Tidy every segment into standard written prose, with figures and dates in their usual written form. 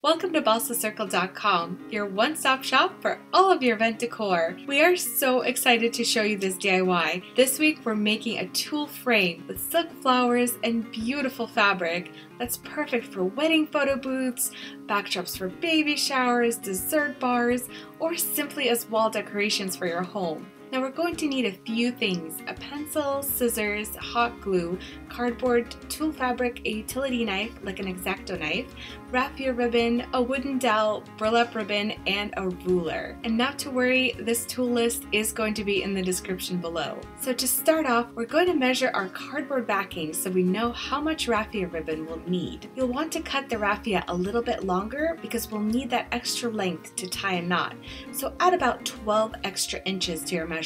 Welcome to BalsaCircle.com, your one-stop shop for all of your event decor. We are so excited to show you this DIY. This week we're making a tulle frame with silk flowers and beautiful fabric that's perfect for wedding photo booths, backdrops for baby showers, dessert bars, or simply as wall decorations for your home. Now we're going to need a few things: a pencil, scissors, hot glue, cardboard, tulle fabric, a utility knife like an X-Acto knife, raffia ribbon, a wooden dowel, burlap ribbon, and a ruler. And not to worry, this tool list is going to be in the description below. So to start off, we're going to measure our cardboard backing so we know how much raffia ribbon we'll need. You'll want to cut the raffia a little bit longer because we'll need that extra length to tie a knot. So add about 12 extra inches to your measurements.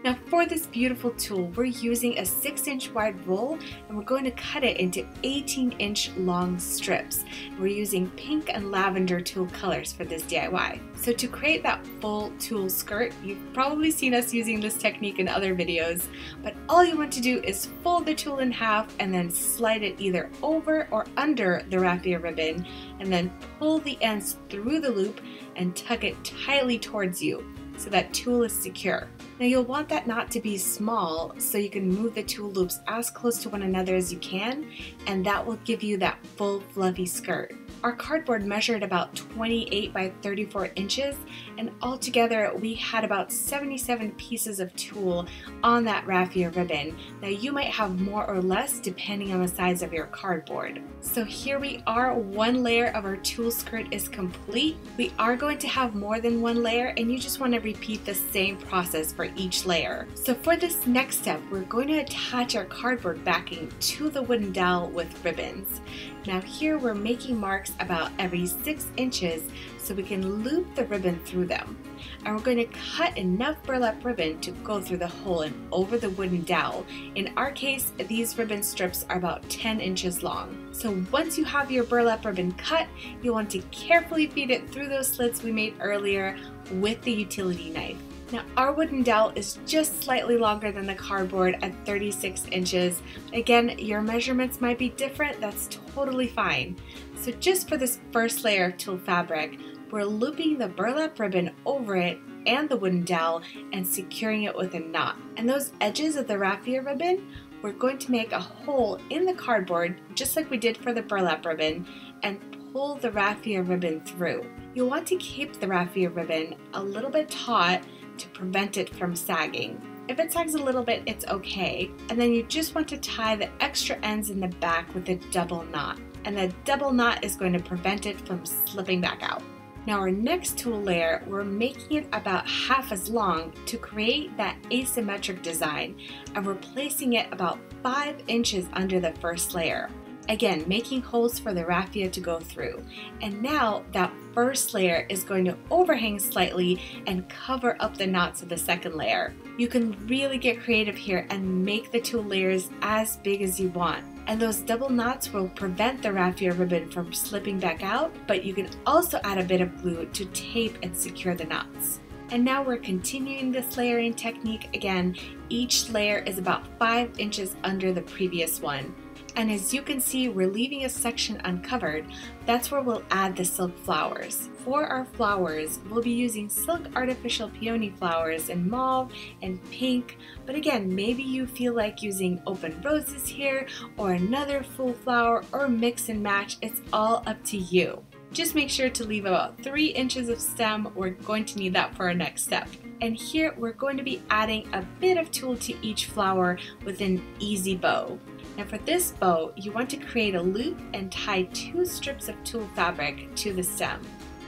Now for this beautiful tool, we're using a 6-inch wide roll and we're going to cut it into 18-inch long strips. We're using pink and lavender tulle colors for this DIY. So to create that full tulle skirt, you've probably seen us using this technique in other videos, but all you want to do is fold the tulle in half and then slide it either over or under the raffia ribbon, and then pull the ends through the loop and tug it tightly towards you so that tulle is secure. Now you'll want that knot to be small so you can move the tulle loops as close to one another as you can, and that will give you that full fluffy skirt. Our cardboard measured about 28 by 34 inches, and altogether we had about 77 pieces of tulle on that raffia ribbon. Now you might have more or less depending on the size of your cardboard. So here we are, one layer of our tulle skirt is complete. We are going to have more than one layer, and you just want to repeat the same process for each layer. So for this next step, we're going to attach our cardboard backing to the wooden dowel with ribbons. Now here we're making marks about every 6 inches so we can loop the ribbon through them. And we're going to cut enough burlap ribbon to go through the hole and over the wooden dowel. In our case, these ribbon strips are about 10 inches long. So once you have your burlap ribbon cut, you'll want to carefully feed it through those slits we made earlier with the utility knife. Now our wooden dowel is just slightly longer than the cardboard at 36 inches. Again, your measurements might be different, that's totally fine. So just for this first layer of tulle fabric, we're looping the burlap ribbon over it and the wooden dowel and securing it with a knot. And those edges of the raffia ribbon, we're going to make a hole in the cardboard just like we did for the burlap ribbon and pull the raffia ribbon through. You'll want to keep the raffia ribbon a little bit taut to prevent it from sagging. If it sags a little bit, it's okay. And then you just want to tie the extra ends in the back with a double knot. And the double knot is going to prevent it from slipping back out. Now our next tulle layer, we're making it about half as long to create that asymmetric design, and we're placing it about 5 inches under the first layer. Again, making holes for the raffia to go through. And now that first layer is going to overhang slightly and cover up the knots of the second layer. You can really get creative here and make the tulle layers as big as you want. And those double knots will prevent the raffia ribbon from slipping back out, but you can also add a bit of glue to tape and secure the knots. And now we're continuing this layering technique again. Each layer is about 5 inches under the previous one. And as you can see, we're leaving a section uncovered. That's where we'll add the silk flowers. For our flowers, we'll be using silk artificial peony flowers in mauve and pink, but again, maybe you feel like using open roses here or another full flower or mix and match. It's all up to you. Just make sure to leave about 3 inches of stem. We're going to need that for our next step. And here we're going to be adding a bit of tulle to each flower with an easy bow. Now for this bow, you want to create a loop and tie 2 strips of tulle fabric to the stem.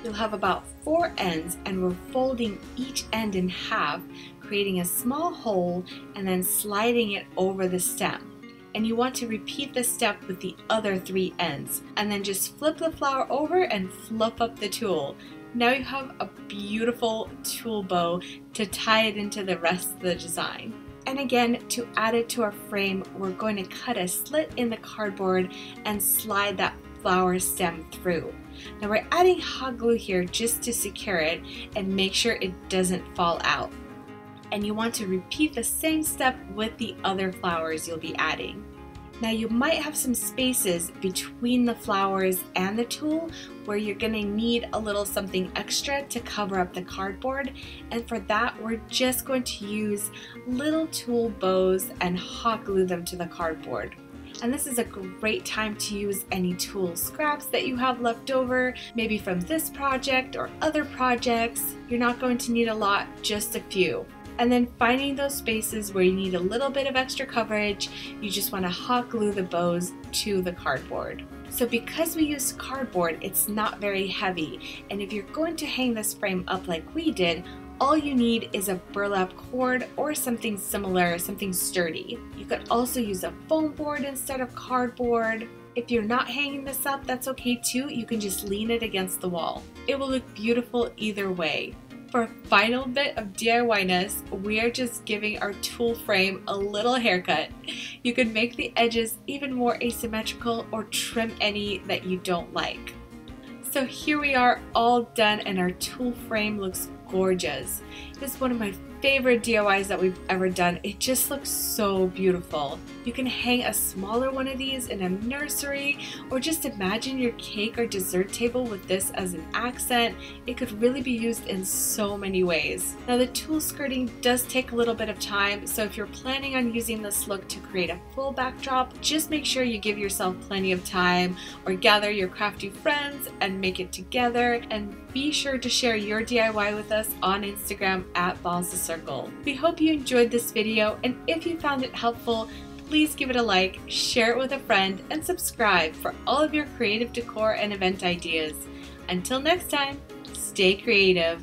You'll have about 4 ends, and we're folding each end in half, creating a small hole and then sliding it over the stem. And you want to repeat this step with the other 3 ends, and then just flip the flower over and fluff up the tulle. Now you have a beautiful tulle bow to tie it into the rest of the design. And again, to add it to our frame, we're going to cut a slit in the cardboard and slide that flower stem through. Now we're adding hot glue here just to secure it and make sure it doesn't fall out. And you want to repeat the same step with the other flowers you'll be adding. Now you might have some spaces between the flowers and the tulle where you're going to need a little something extra to cover up the cardboard, and for that we're just going to use little tulle bows and hot glue them to the cardboard. And this is a great time to use any tulle scraps that you have left over, maybe from this project or other projects. You're not going to need a lot, just a few. And then finding those spaces where you need a little bit of extra coverage, you just want to hot glue the bows to the cardboard. So because we used cardboard, it's not very heavy. And if you're going to hang this frame up like we did, all you need is a burlap cord or something similar, something sturdy. You could also use a foam board instead of cardboard. If you're not hanging this up, that's okay too. You can just lean it against the wall. It will look beautiful either way. For a final bit of DIY-ness, we are just giving our tulle frame a little haircut. You can make the edges even more asymmetrical or trim any that you don't like. So here we are, all done, and our tulle frame looks gorgeous. This is one of my favorite DIYs that we've ever done. It just looks so beautiful. You can hang a smaller one of these in a nursery, or just imagine your cake or dessert table with this as an accent. It could really be used in so many ways. Now the tulle skirting does take a little bit of time, so if you're planning on using this look to create a full backdrop, just make sure you give yourself plenty of time, or gather your crafty friends and make it together, and be sure to share your DIY with us on Instagram at BalsaCircle. We hope you enjoyed this video, and if you found it helpful, please give it a like, share it with a friend, and subscribe for all of your creative decor and event ideas. Until next time, stay creative.